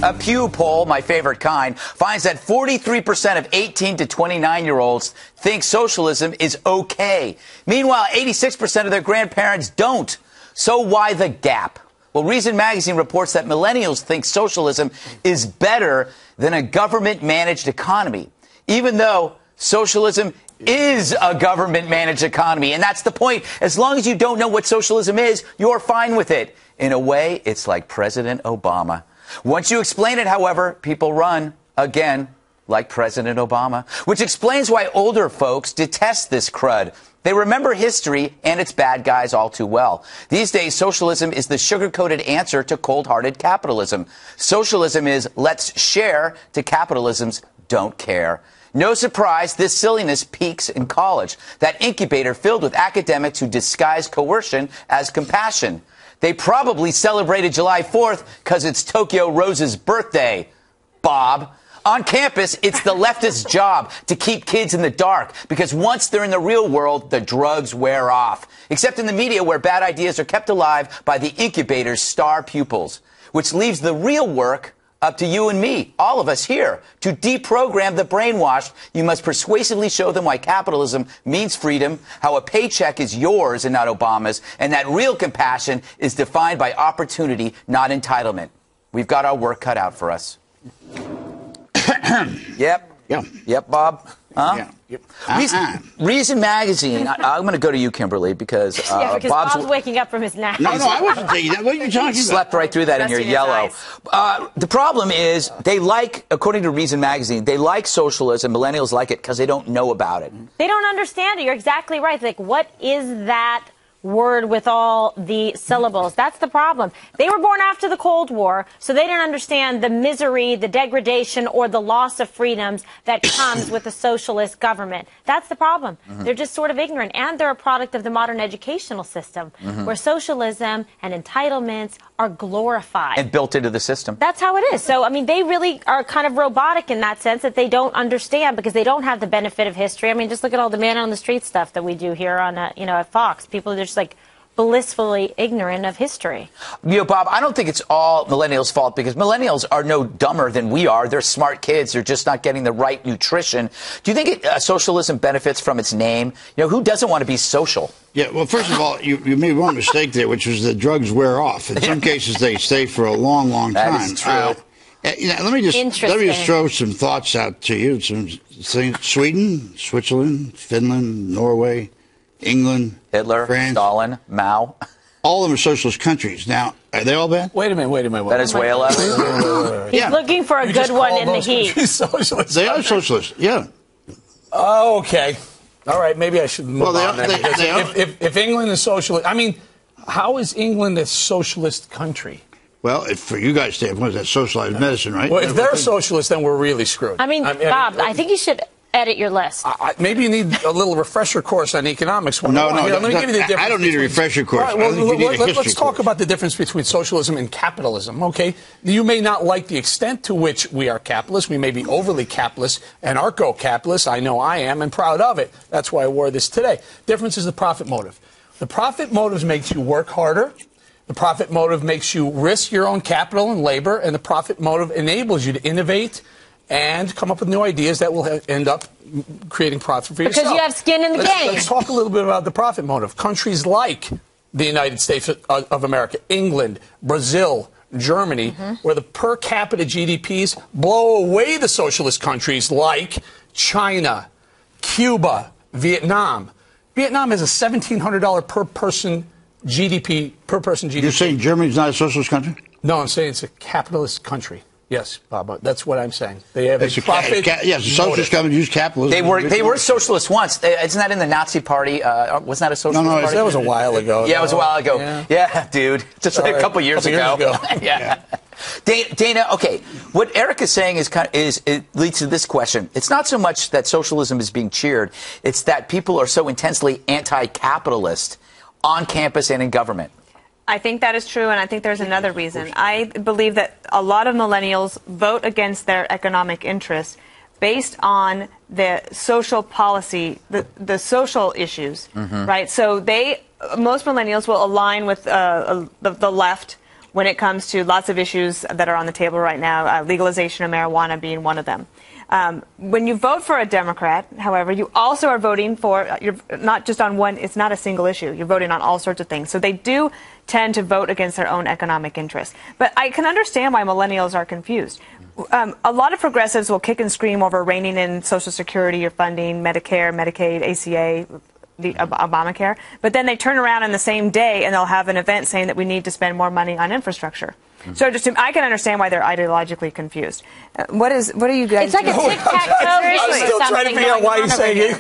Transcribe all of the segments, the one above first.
A Pew poll, my favorite kind, finds that 43% of 18 to 29-year-olds think socialism is okay. Meanwhile, 86% of their grandparents don't. So why the gap? Well, Reason Magazine reports that millennials think socialism is better than a government-managed economy, even though socialism is a government-managed economy. And that's the point. As long as you don't know what socialism is, you're fine with it. In a way, it's like President Obama. Once you explain it, however, people run, again, like President Obama, which explains why older folks detest this crud. They remember history and its bad guys all too well. These days, socialism is the sugar-coated answer to cold-hearted capitalism. Socialism is let's share to capitalism's don't care. No surprise, this silliness peaks in college, that incubator filled with academics who disguise coercion as compassion. They probably celebrated July 4th because it's Tokyo Rose's birthday, Bob. On campus, it's the leftist job to keep kids in the dark because once they're in the real world, the drugs wear off. Except in the media where bad ideas are kept alive by the incubator's star pupils, which leaves the real work up to you and me, all of us here. To deprogram the brainwashed, you must persuasively show them why capitalism means freedom, how a paycheck is yours and not Obama's, and that real compassion is defined by opportunity, not entitlement. We've got our work cut out for us. Yep. Yeah. Yep, Bob. Huh? Yeah. Yep. Reason Magazine. I'm going to go to you, Kimberly, because, because Bob's waking up from his nap. No, I wasn't thinking that. What are you talking about? Slept right through that in your yellow. The problem is they like, according to Reason Magazine, they like socialism. Millennials like it because they don't know about it. They don't understand it. You're exactly right. Like, what is that word with all the syllables? That's the problem. They were born after the Cold War, so they didn't understand the misery, the degradation, or the loss of freedoms that comes with a socialist government. That's the problem. They're just sort of ignorant, and they're a product of the modern educational system, where socialism and entitlements are glorified. And built into the system. That's how it is. So, I mean, they really are kind of robotic in that sense that they don't understand because they don't have the benefit of history. I mean, just look at all the man on the street stuff that we do here on, at Fox. People are just like blissfully ignorant of history. Bob, I don't think it's all millennials' fault because millennials are no dumber than we are. They're smart kids. They're just not getting the right nutrition. Do you think socialism benefits from its name? Who doesn't want to be social? Yeah, well, first of all, you made one mistake there, which was that drugs wear off. In some cases, they stay for a long, long time. That is true. Let me just throw some thoughts out to you. Some things: Sweden, Switzerland, Finland, Norway, England, Hitler, France, Stalin, Mao. All of them are socialist countries. Now, are they all bad? Wait a minute. Venezuela. He's looking for a good one in the heat. They are socialist, yeah. Oh, okay. All right, maybe I should move on then. They are. If England is socialist, I mean, how is England a socialist country? Well, for you guys' standpoint, that's socialized medicine, right? Well, if they're socialist, then we're really screwed. I mean, Bob, I think you should edit your list. Maybe you need a little refresher course on economics. No, let me give you the difference. I don't need a refresher course. Right, well, let's talk about the difference between socialism and capitalism, okay? You may not like the extent to which we are capitalists. We may be overly capitalist, anarcho-capitalist. I know I am, and proud of it. That's why I wore this today. Difference is the profit motive. The profit motive makes you work harder. The profit motive makes you risk your own capital and labor, and the profit motive enables you to innovate and come up with new ideas that will end up creating profit for yourself. Because you have skin in the game. Let's talk a little bit about the profit motive. Countries like the United States of America, England, Brazil, Germany, where the per capita GDPs blow away the socialist countries like China, Cuba, Vietnam. Vietnam has a $1,700 per person GDP. You're saying Germany's not a socialist country? No, I'm saying it's a capitalist country. Yes, Bob, that's what I'm saying. They have a profit. Yes, the socialist government use capitalism. They were socialists once. Isn't that in the Nazi Party? Wasn't that a socialist party? That was a while ago. Yeah, it was a while ago. Yeah dude. Just like a couple years ago. Yeah. Dana, okay, what Eric is saying it leads to this question. It's not so much that socialism is being cheered. It's that people are so intensely anti-capitalist on campus and in government. I think that is true, and I think there's another reason. I believe that a lot of millennials vote against their economic interests based on the social policy, the social issues, right? So most millennials will align with the left when it comes to lots of issues that are on the table right now, legalization of marijuana being one of them. When you vote for a Democrat, however, you also are voting for, you're not just on one, it's not a single issue. You're voting on all sorts of things. So they do tend to vote against their own economic interests. But I can understand why millennials are confused. A lot of progressives will kick and scream over reining in Social Security or funding, Medicare, Medicaid, ACA, the Obamacare, but then they turn around in the same day and they'll have an event saying that we need to spend more money on infrastructure. So I can understand why they're ideologically confused. What are you guys? It's like doing? a tic-tac-toe. I'm still trying to figure out why he's saying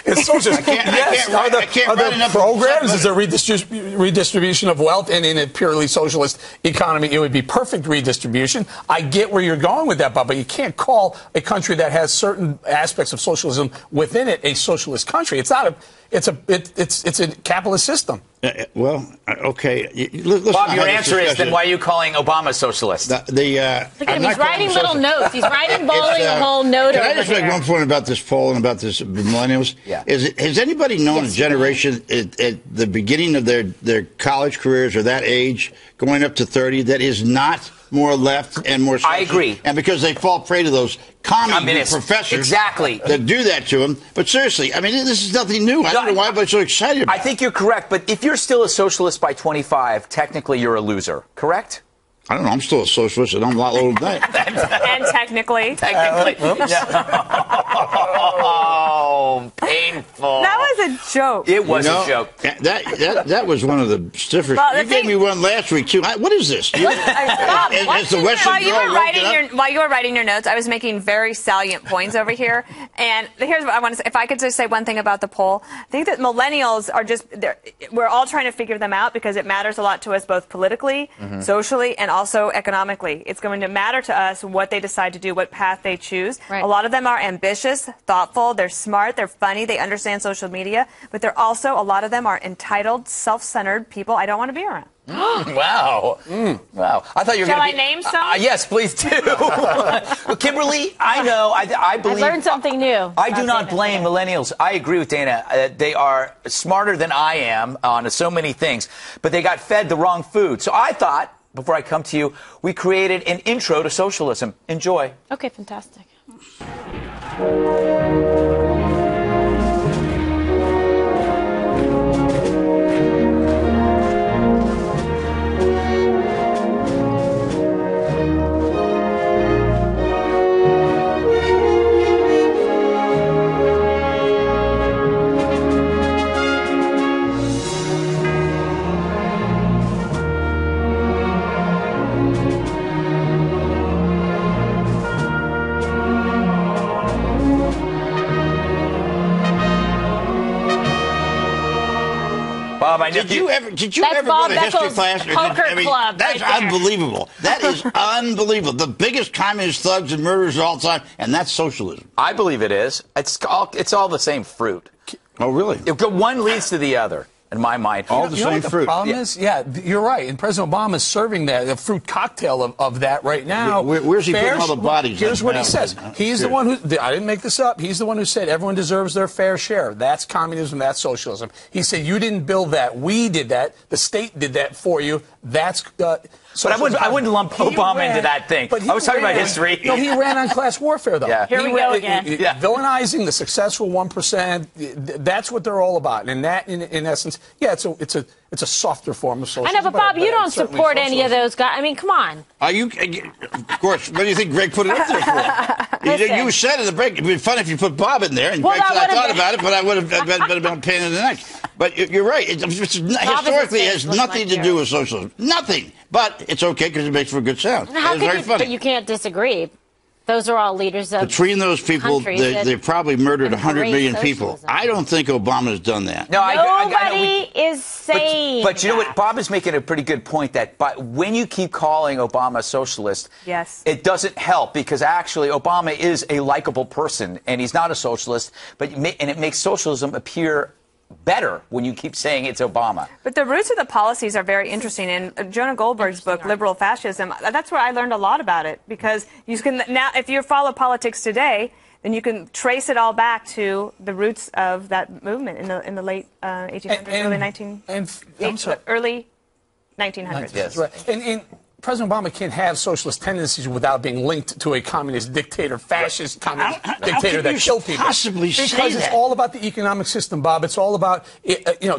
it's socialist. Are there programs? Is there redistribution of wealth? And in a purely socialist economy, it would be perfect redistribution. I get where you're going with that, Bob, but you can't call a country that has certain aspects of socialism within it a socialist country. It's not a. It's a capitalist system. Okay. Bob, your answer is, then why are you calling Obama socialist? Look at him, he's writing little notes. He's writing bowling a whole note. Can I just make one point about this poll and about this millennials? Yeah. Has anybody known a generation at the beginning of their college careers or that age, going up to 30, that is not more left and more social? I agree. And because they fall prey to those communist professors that do that to them. But seriously, I mean, this is nothing new. I don't know why everybody's so excited about it. I think you're correct, but if you're still a socialist by 25, technically you're a loser, correct? I don't know. I'm still a socialist, and I'm a lot older than that. And technically. Oh, painful. That was a joke. It was a joke. That was one of the stiffest. Well, you gave me one last week, too. What is this? Bob, while you were writing your notes, I was making very salient points over here. And here's what I want to say. If I could just say one thing about the poll, I think that millennials are we're all trying to figure them out because it matters a lot to us both politically, socially, and also economically. It's going to matter to us what they decide to do, what path they choose. Right. A lot of them are ambitious, thoughtful, they're smart, they're funny, they understand social media, but they're also, a lot of them are entitled, self-centered people I don't want to be around. Wow. Wow. I thought you were Shall going to I name some? Yes, please do. Well, Kimberly, I know. I believe. I learned something new. I do not blame millennials. I agree with Dana. They are smarter than I am on so many things, but they got fed the wrong food. So I thought, before I come to you, we created an intro to socialism. Enjoy. Okay, fantastic. Bob, did you ever go to history class? Club that's right unbelievable. That is unbelievable. The biggest communist thugs and murderers of all time, and that's socialism. I believe it is. It's all the same fruit. Oh, really? One leads to the other. In my mind, all the same fruit. The problem is, you're right. And President Obama is serving a fruit cocktail of that right now. Where's he putting all the bodies? Here's what he says. He's the one who, I didn't make this up. He's the one who said everyone deserves their fair share. That's communism. That's socialism. He said you didn't build that. We did that. The state did that for you. That's. But I wouldn't lump Obama into that thing. I was talking about history. No, he ran on class warfare, though. Yeah. Here we go again. Villainizing the successful 1%. That's what they're all about. And that, in essence, it's a softer form of socialism. I know, but Bob, you don't support any of those guys. I mean, come on. Are you? Of course. What do you think Greg put it up there for? You said in the break it'd be fun if you put Bob in there. And Greg said, I thought about it, but I would have been a pain in the neck. But you're right. Historically, it has nothing to do with socialism. Nothing. But it's okay because it makes for a good sound. It's very funny. But you can't disagree. Those are all leaders of between those people, they probably murdered 100 million people. I don't think Obama's done that. No, nobody is saying. But you know what? Bob is making a pretty good point that when you keep calling Obama a socialist, it doesn't help because actually Obama is a likable person and he's not a socialist. And it makes socialism appear better when you keep saying it's Obama. But the roots of the policies are very interesting. In Jonah Goldberg's book, Liberal Fascism, that's where I learned a lot about it. Because you can now, if you follow politics today, then you can trace it all back to the roots of that movement in the late 1800s, early 1900s, early 1900s. Yes. Right. And President Obama can't have socialist tendencies without being linked to a communist dictator, fascist communist dictator that killed people. Because it's all about the economic system, Bob. It's all about taking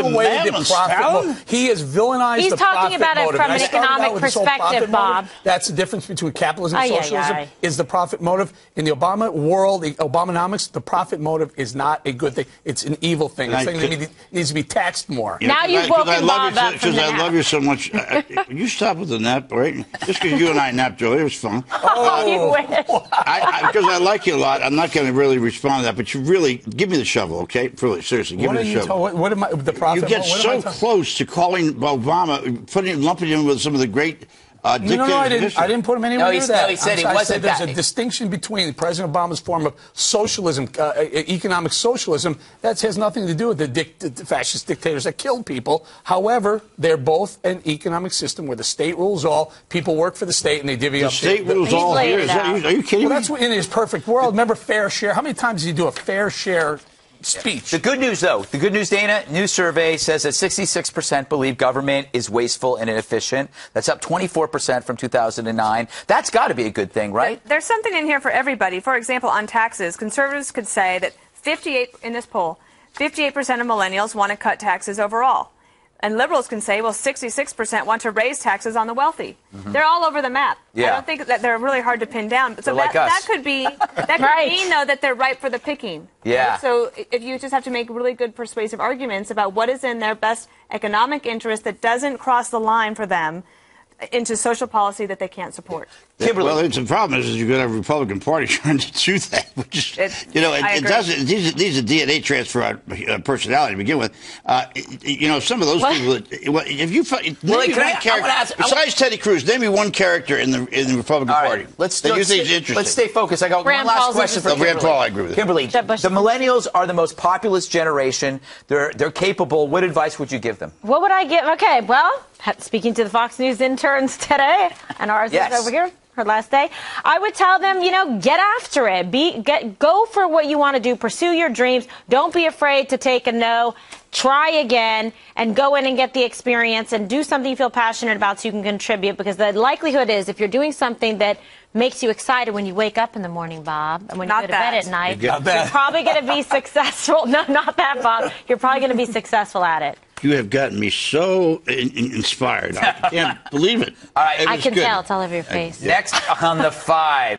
away the profit motive. He has villainized the profit motive. He's talking about it from an economic perspective, Bob. That's the difference between capitalism and socialism. Is the profit motive. In the Obama world, the Obamonomics, the profit motive is not a good thing. It's an evil thing. It's something that needs to be taxed more. Now you've woken Bob up from the nap. Because I love you so much. Will you stop with the nap? Right? Just because you and I napped earlier, it was fun. Oh, you wish. Because I like you a lot, I'm not going to really respond to that, but you really, give me the shovel, okay? Really, seriously, give me the shovel. What am I, the profit? You get so close to calling Obama, lumping him with some of the great dictators. No, I didn't put him anywhere near that. No, he said he wasn't that. There's a distinction between President Obama's form of socialism, economic socialism, that has nothing to do with the fascist dictators that killed people. However, they're both an economic system where the state rules all, people work for the state, and they divvy up. The state rules all here? Are you kidding me? Well, that's in his perfect world. Remember fair share? How many times do you do a fair share speech? The good news, though, Dana, new survey says that 66% believe government is wasteful and inefficient. That's up 24% from 2009. That's got to be a good thing, right? There's something in here for everybody. For example, on taxes, conservatives could say that 58% of millennials want to cut taxes overall. And liberals can say, well, 66% want to raise taxes on the wealthy. They're all over the map. Yeah. I don't think that they're really hard to pin down. So that could be mean, though, that they're ripe for the picking. Yeah. Right? So if you just have to make really good persuasive arguments about what is in their best economic interest that doesn't cross the line for them into social policy that they can't support. Kimberly. Well, the problem is you've got a Republican Party trying to do that, which is, it doesn't. These are DNA transfer on personality to begin with. Some of those people. If you besides Teddy Cruz, name me one character in the Republican Party that you think is interesting. Let's stay focused. I got one last question for Kimberly. Rand Paul, I agree with Kimberly, the millennials are the most populist generation. They're capable. What advice would you give them? What would I give? Okay, well, speaking to the Fox News interns today, and ours is over here. Her last day, I would tell them, get after it. Go for what you want to do. Pursue your dreams. Don't be afraid to take a no. Try again and go in and get the experience and do something you feel passionate about so you can contribute, because the likelihood is if you're doing something that makes you excited when you wake up in the morning, Bob, and when you go to bed at night, you're probably going to be successful. No, not that, Bob. You're probably going to be successful at it. You have gotten me so inspired. I can't believe it. All right, I can tell. It's all over your face. Next on the 5.